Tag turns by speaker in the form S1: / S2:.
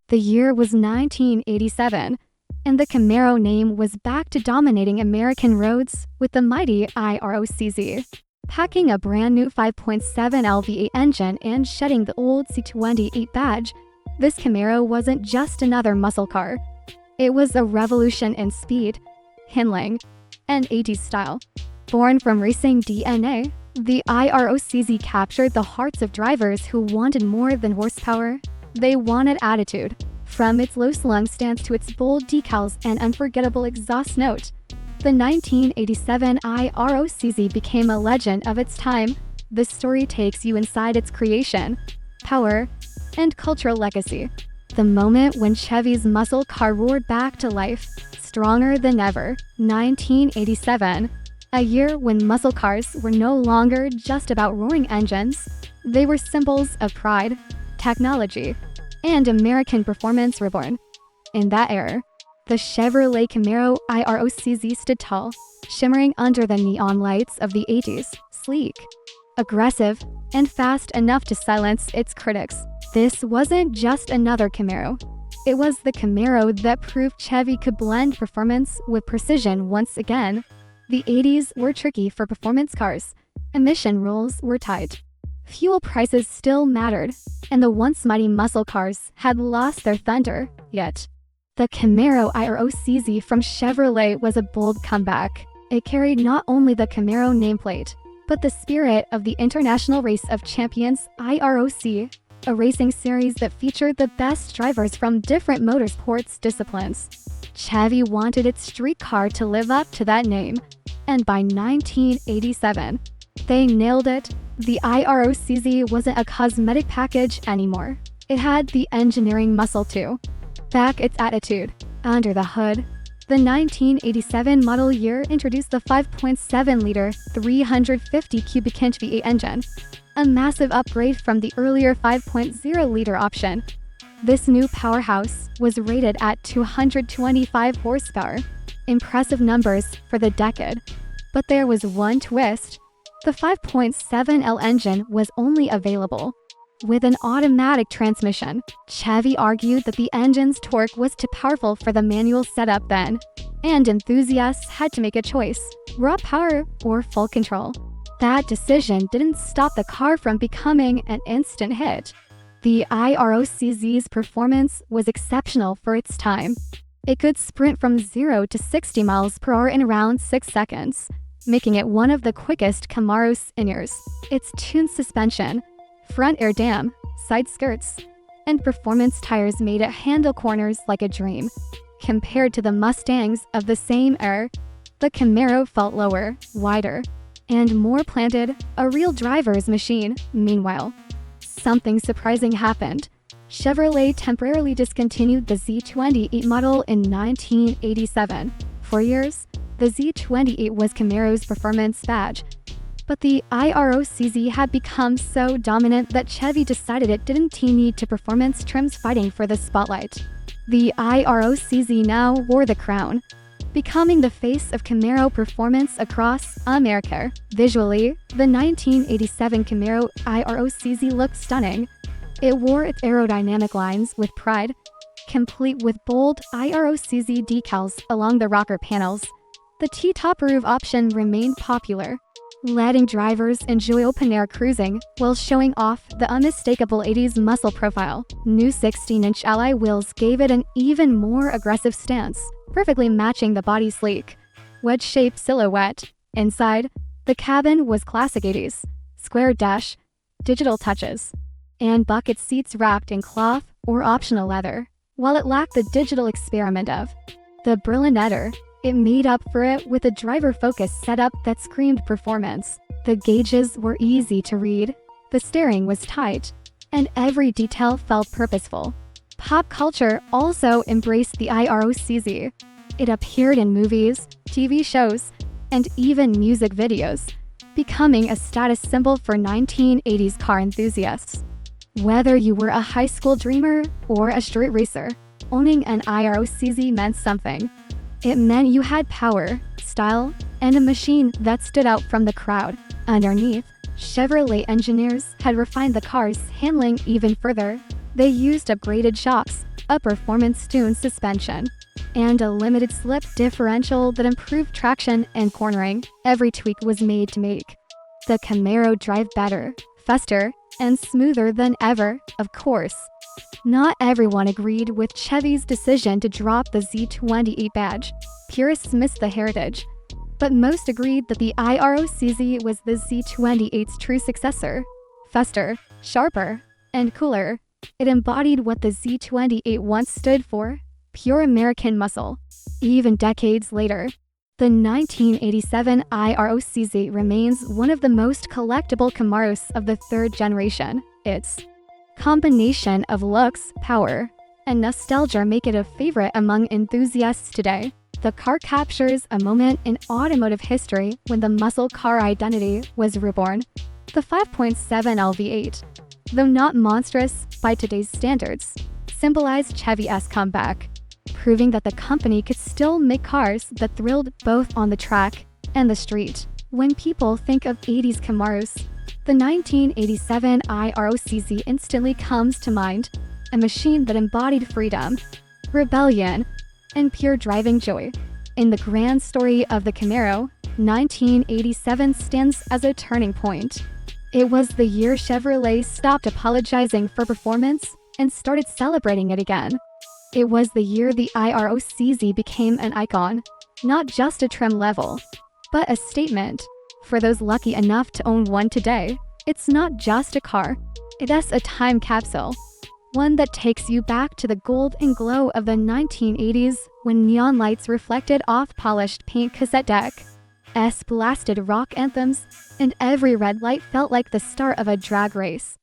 S1: The year was 1987, and the Camaro name was back to dominating American roads with the mighty IROC-Z. Packing a brand new 5.7 lv8 engine and shedding the old C28 badge, this Camaro wasn't just another muscle car. It was a revolution in speed, handling, and 80s style. Born from racing DNA, the IROC-Z captured the hearts of drivers who wanted more than horsepower. They wanted attitude. From its low-slung stance to its bold decals and unforgettable exhaust note, the 1987 IROC-Z became a legend of its time. This story takes you inside its creation, power, and cultural legacy. The moment when Chevy's muscle car roared back to life, stronger than ever. 1987, a year when muscle cars were no longer just about roaring engines. They were symbols of pride, technology, and American performance reborn. In that era, the Chevrolet Camaro IROC-Z stood tall, shimmering under the neon lights of the 80s, sleek, aggressive, and fast enough to silence its critics. This wasn't just another Camaro. It was the Camaro that proved Chevy could blend performance with precision once again. The 80s were tricky for performance cars. Emission rules were tight. Fuel prices still mattered, and the once mighty muscle cars had lost their thunder. Yet, the Camaro IROC-Z from Chevrolet was a bold comeback. It carried not only the Camaro nameplate, but the spirit of the International Race of Champions IROC, a racing series that featured the best drivers from different motorsports disciplines. Chevy wanted its street car to live up to that name, and by 1987, they nailed it. The IROC-Z wasn't a cosmetic package anymore. It had the engineering muscle too. Back its attitude. Under the hood, the 1987 model year introduced the 5.7-liter, 350 cubic inch V8 engine, a massive upgrade from the earlier 5.0-liter option. This new powerhouse was rated at 225 horsepower. Impressive numbers for the decade. But there was one twist. The 5.7L engine was only available with an automatic transmission. Chevy argued that the engine's torque was too powerful for the manual setup then, and enthusiasts had to make a choice: raw power or full control. That decision didn't stop the car from becoming an instant hit. The IROC-Z's performance was exceptional for its time. It could sprint from 0 to 60 miles per hour in around 6 seconds, making it one of the quickest Camaros in years. Its tuned suspension, front air dam, side skirts, and performance tires made it handle corners like a dream. Compared to the Mustangs of the same era, the Camaro felt lower, wider, and more planted, a real driver's machine. Meanwhile, something surprising happened. Chevrolet temporarily discontinued the Z28 model in 1987. For years, the Z28 was Camaro's performance badge, but the IROC-Z had become so dominant that Chevy decided it didn't need to performance trims fighting for the spotlight. The IROC-Z now wore the crown, becoming the face of Camaro performance across America. Visually, the 1987 Camaro IROC-Z looked stunning. It wore its aerodynamic lines with pride, complete with bold IROC-Z decals along the rocker panels. The T-top roof option remained popular, letting drivers enjoy open-air cruising while showing off the unmistakable 80s muscle profile. New 16-inch alloy wheels gave it an even more aggressive stance, perfectly matching the body's sleek, wedge-shaped silhouette. Inside, the cabin was classic 80s, square dash, digital touches, and bucket seats wrapped in cloth or optional leather. While it lacked the digital experiment of the Berliner, it made up for it with a driver-focused setup that screamed performance. The gauges were easy to read, the steering was tight, and every detail felt purposeful. Pop culture also embraced the IROC-Z. It appeared in movies, TV shows, and even music videos, becoming a status symbol for 1980s car enthusiasts. Whether you were a high school dreamer or a street racer, owning an IROC-Z meant something. It meant you had power, style, and a machine that stood out from the crowd. Underneath, Chevrolet engineers had refined the car's handling even further. They used upgraded shocks, a performance-tuned suspension, and a limited-slip differential that improved traction and cornering. Every tweak was made to make the Camaro drive better, faster, and smoother than ever. Of course, not everyone agreed with Chevy's decision to drop the Z28 badge. Purists missed the heritage, but most agreed that the IROC-Z was the Z28's true successor. Faster, sharper, and cooler, it embodied what the Z28 once stood for: pure American muscle. Even decades later, the 1987 IROC-Z remains one of the most collectible Camaros of the third generation. Its combination of looks, power, and nostalgia make it a favorite among enthusiasts today. The car captures a moment in automotive history when the muscle car identity was reborn. The 5.7L V8, though not monstrous by today's standards, symbolized Chevy's comeback, proving that the company could still make cars that thrilled both on the track and the street. When people think of 80s Camaros, the 1987 IROC-Z instantly comes to mind, a machine that embodied freedom, rebellion, and pure driving joy. In the grand story of the Camaro, 1987 stands as a turning point. It was the year Chevrolet stopped apologizing for performance and started celebrating it again. It was the year the IROC-Z became an icon, not just a trim level, but a statement. For those lucky enough to own one today, it's not just a car, it's a time capsule. One that takes you back to the golden glow of the 1980s when neon lights reflected off polished paint cassette decks, blasted rock anthems, and every red light felt like the start of a drag race.